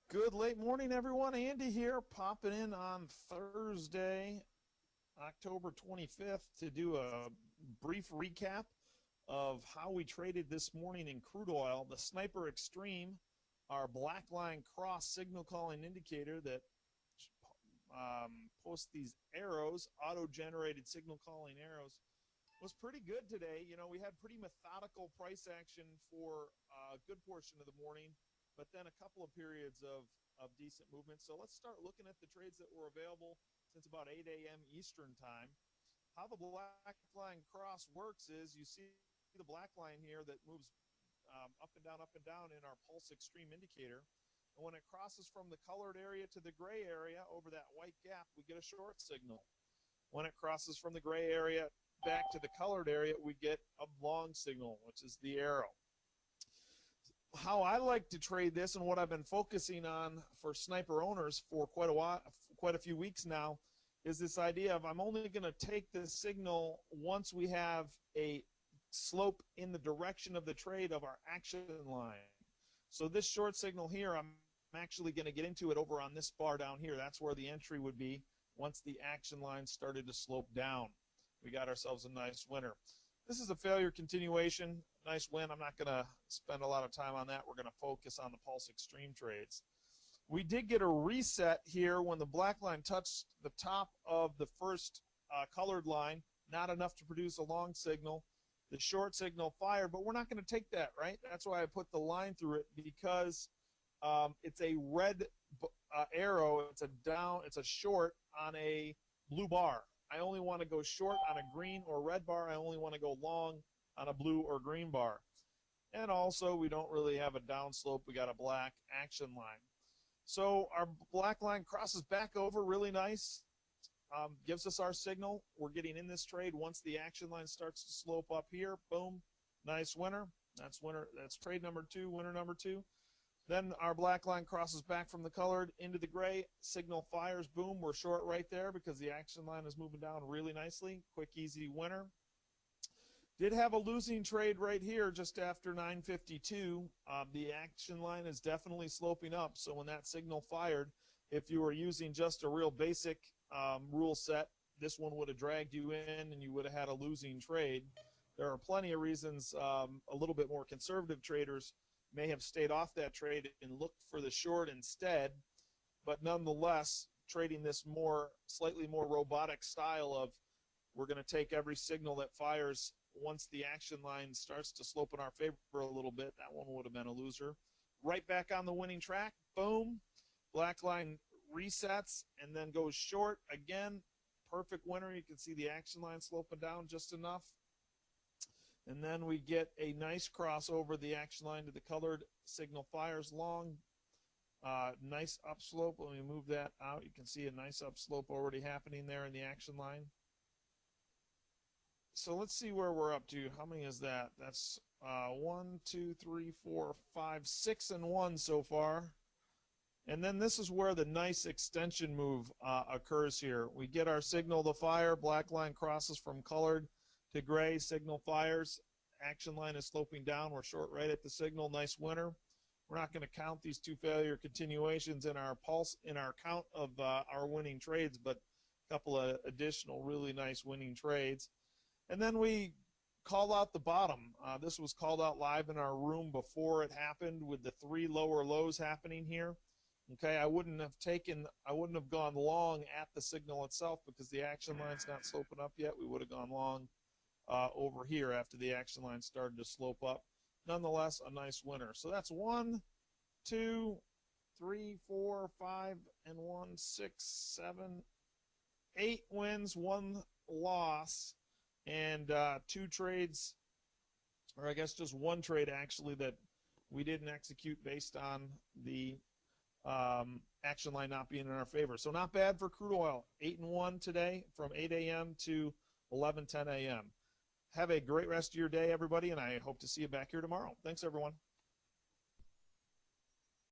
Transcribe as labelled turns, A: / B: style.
A: Good late morning, everyone. Andy here, popping in on Thursday, October 25th, to do a brief recap of how we traded this morning in crude oil. The Sniper Extreme, our black line cross signal calling indicator that posts these arrows, auto-generated signal calling arrows, was pretty good today. You know, we had pretty methodical price action for a good portion of the morning, but then a couple of periods of decent movement. So let's start looking at the trades that were available since about 8 a.m. Eastern time. How the black line cross works is you see the black line here that moves up and down in our pulse extreme indicator. And when it crosses from the colored area to the gray area over that white gap, we get a short signal. When it crosses from the gray area back to the colored area, we get a long signal, which is the arrow. How I like to trade this, and what I've been focusing on for sniper owners for quite a few weeks now, is this idea of I'm only going to take the signal once we have a slope in the direction of the trade of our action line. So this short signal here, I'm actually going to get into it over on this bar down here. That's where the entry would be once the action line started to slope down. We got ourselves a nice winner. This is a failure continuation. Nice win. I'm not going to spend a lot of time on that. We're going to focus on the pulse extreme trades. We did get a reset here when the black line touched the top of the first colored line. Not enough to produce a long signal. The short signal fired, but we're not going to take that, right? That's why I put the line through it, because it's a red arrow. It's a short on a blue bar. I only want to go short on a green or red bar. I only want to go long on a blue or green bar. And also, we don't really have a downslope. We got a black action line. So our black line crosses back over really nice, gives us our signal. We're getting in this trade once the action line starts to slope up here. Boom, nice winner. That's winner. That's trade number two, winner number two. Then our black line crosses back from the colored into the gray. Signal fires. Boom. We're short right there because the action line is moving down really nicely. Quick, easy winner. Did have a losing trade right here just after 9:52. The action line is definitely sloping up. So when that signal fired, if you were using just a real basic rule set, this one would have dragged you in and you would have had a losing trade. There are plenty of reasons a little bit more conservative traders may have stayed off that trade and looked for the short instead, but nonetheless, trading this slightly more robotic style of we're going to take every signal that fires once the action line starts to slope in our favor a little bit, that one would have been a loser. Right back on the winning track, boom, black line resets and then goes short again. Perfect winner. You can see the action line sloping down just enough. And then we get a nice crossover the action line to the colored signal fires long. Nice upslope. Let me move that out. You can see a nice upslope already happening there in the action line. So let's see where we're up to. How many is that? That's 1, 2, 3, 4, 5, 6 and 1 so far. And then this is where the nice extension move occurs here. We get our signal to fire. Black line crosses from colored to gray. Signal fires. Action line is sloping down. We're short right at the signal. Nice winner. We're not going to count these two failure continuations in our count of our winning trades, but a couple of additional really nice winning trades. And then we call out the bottom. This was called out live in our room before it happened with the 3 lower lows happening here. Okay, I wouldn't have gone long at the signal itself because the action line's not sloping up yet. We would have gone long over here after the action line started to slope up. Nonetheless, a nice winner. So that's 1, 2, 3, 4, 5, and 1, 6, 7, 8 wins, 1 loss, and 2 trades, or I guess just 1 trade actually that we didn't execute based on the action line not being in our favor. So not bad for crude oil. 8 and 1 today from 8 a.m. to 11:10 a.m. Have a great rest of your day, everybody, and I hope to see you back here tomorrow. Thanks, everyone.